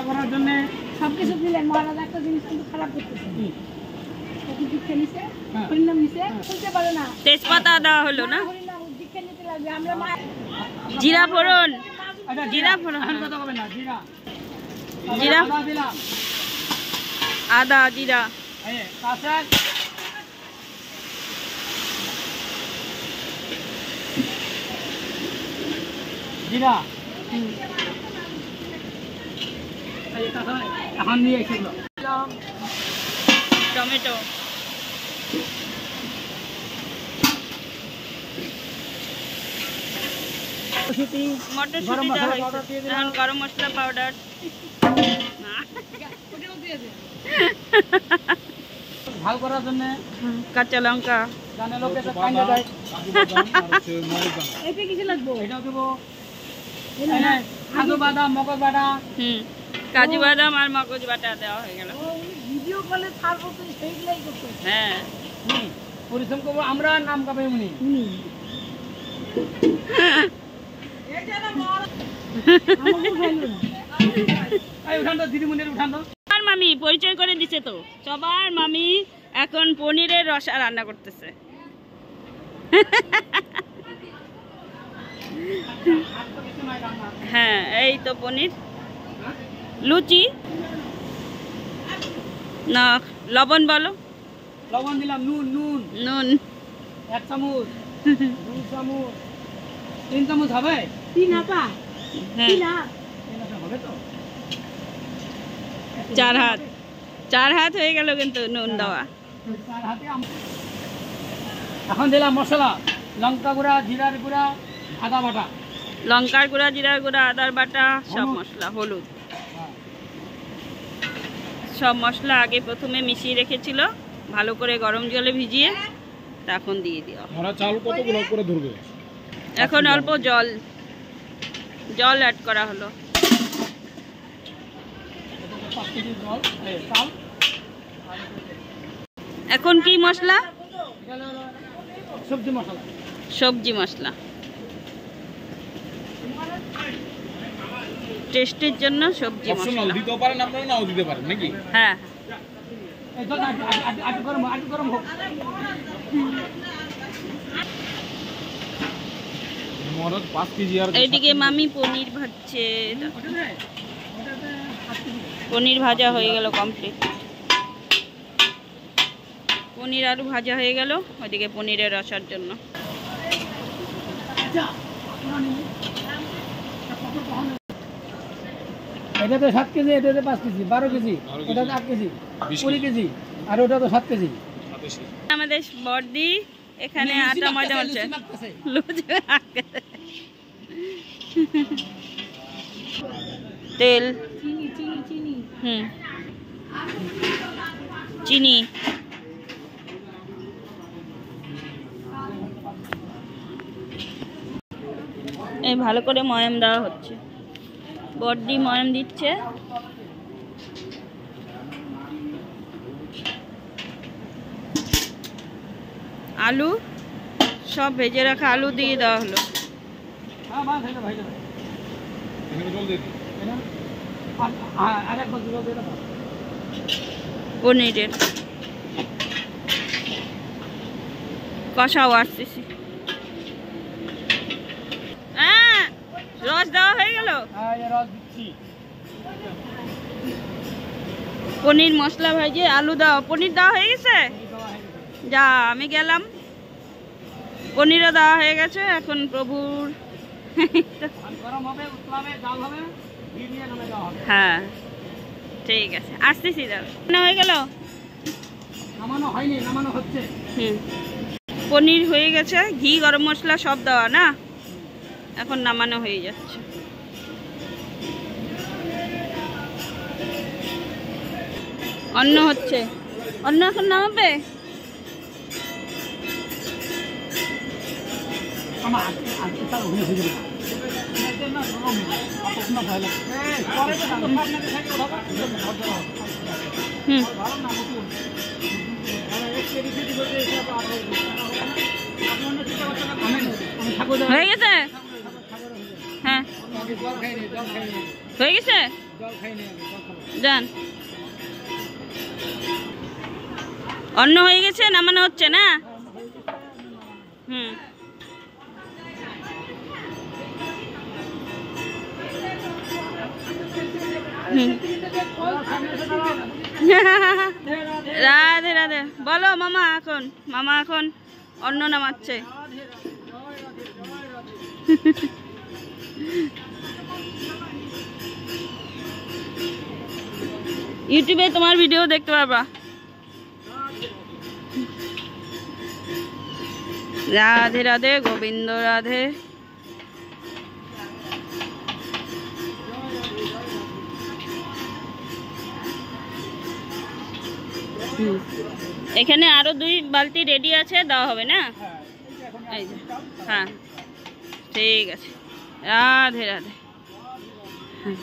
করার জন্য সবকিছু দিলেন মহারাজ, একটা জিনিস কিন্তু খারাপ করতেছে। দীক্ষা নিছে, হরিনাম নিছে, শুনতে পারে না। তেজপাতা দেওয়া হলো না, হরিনাম দীক্ষা নিতে লাগবে। আমরা জিরা ফোড়ন, জিরা ফোড়ন, কথা হবে না, জিরা জিরা, আদা দিলাম, আদা জিরা, এই কাঁচা জিরা, এই কাঁচা এখন নিয়ে এসেছিল টমেটো, মটরশুঁটি দেওয়া হয়েছে, এখন গরম মশলা পাউডার, ঝাল করার জন্য কাঁচা লঙ্কা, জানে লোকে তো কাইন্দা দেয়। এটা কিছু লাগবে, এটাও দেবো, কাজু বাদাম, মগজ বাদাম, কাজু বাদাম আর মগজ বাটা দেওয়া হয়ে গেল। ভিডিও কলে ছাড়বো তো সেইগুলাই করতে। হ্যাঁ, পরিশ্রম করবো আমরা, নাম কাপে উনি। উঠান তো দিদিমণির, উঠান তো। আর মামি পরিচয় করে দিছে তো সবার, মামি এখন পনিরের রসা রান্না করতেছে। হ্যাঁ, এই তো পনির, লুচি না, লবণ বলো, লবণ দিলাম, নুন নুন নুন 1 চামচ, 2 চামচ, 3 চামচ হবে। 3 আটা, হ্যাঁ, 3 হাত হবে তো, 4 হাত হয়ে গেল কিন্তু নুন দেওয়া। 4 হাতে। এখন দিলাম মশলা, লঙ্কা গুঁড়া, জিরার গুঁড়া, আদা বাটা, লঙ্কার গুঁড়া, জিরার গুঁড়া, আদার বাটা, সব মশলা, হলুদ, সব মশলা আগে প্রথমে মিশিয়ে রেখেছিল ভালো করে গরম জলে ভিজিয়ে, তখন দিয়ে দিও। চাল কতগুলো করে ধরবে? এখন অল্প জল অ্যাড করা হলো। 5 কেজি জল, চাল। এখন কি মশলা? সবজি মশলা, সবজি মশলা, টেস্টের জন্য সবজি মশলা দিতেও পারেন আপনারা, নাও দিতে পারেন নাকি? হ্যাঁ, গরম হোক। মরদ 5 কেজি আর এইদিকে মামি পনির ভাজছে। পনির ভাজা হয়ে গেল কমপ্লিট, পনির আলু ভাজা হয়ে গেল। ওইদিকে পনিরের রসার জন্য এটাতে 7 কেজি, এটাতে 5 কেজি, 12 কেজি, ওটাতে 8 কেজি, 20 কেজি, আর ওটা তো 7 কেজি। আমাদের বর্দি এখানে আটা ময়দা মারছে, তেল, চিনি, এই ভালো করে ময়াম দেওয়া হচ্ছে, বর্দি ময়াম দিচ্ছে। আলু সব ভেজে রাখা আলু দিয়ে দেওয়া হলো। পনিরের কষাও আসতেছি। হ্যাঁ, রস দেওয়া হয়ে গেল, পনির মশলা ভেজে আলু দাও, পনির দেওয়া হয়ে গেছে। যা, আমি গেলাম, পনিরও দেওয়া হয়ে গেছে। এখন প্রভুর হ্যাঁ ঠিক আছে, আসতেছি, দাও হয়ে গেল, নামানো হয়নি, নামানো হচ্ছে। পনির হয়ে গেছে, ঘি গরম মশলা সব দেওয়া না, এখন নামানো হয়ে যাচ্ছে। অন্ন হচ্ছে, অন্ন এখন নামাবে। হয়ে গেছে, হ্যাঁ হয়ে গেছে। জল খাই নি আমি, জল খাবো। যান। অন্ন হয়ে গেছে, নামানো হচ্ছে না? হুম। হুম। রাধে রাধে। বলো মামা এখন অন্ন নামাচ্ছে। ইউটিউবে তোমার ভিডিও দেখতে পারবা। রাধে রাধে, গোবিন্দ রাধে। এখানে আরো 2 বালতি রেডি আছে, দেওয়া হবে না? এই যে, হ্যাঁ ঠিক আছে। রাধে রাধে। হ্যাঁ।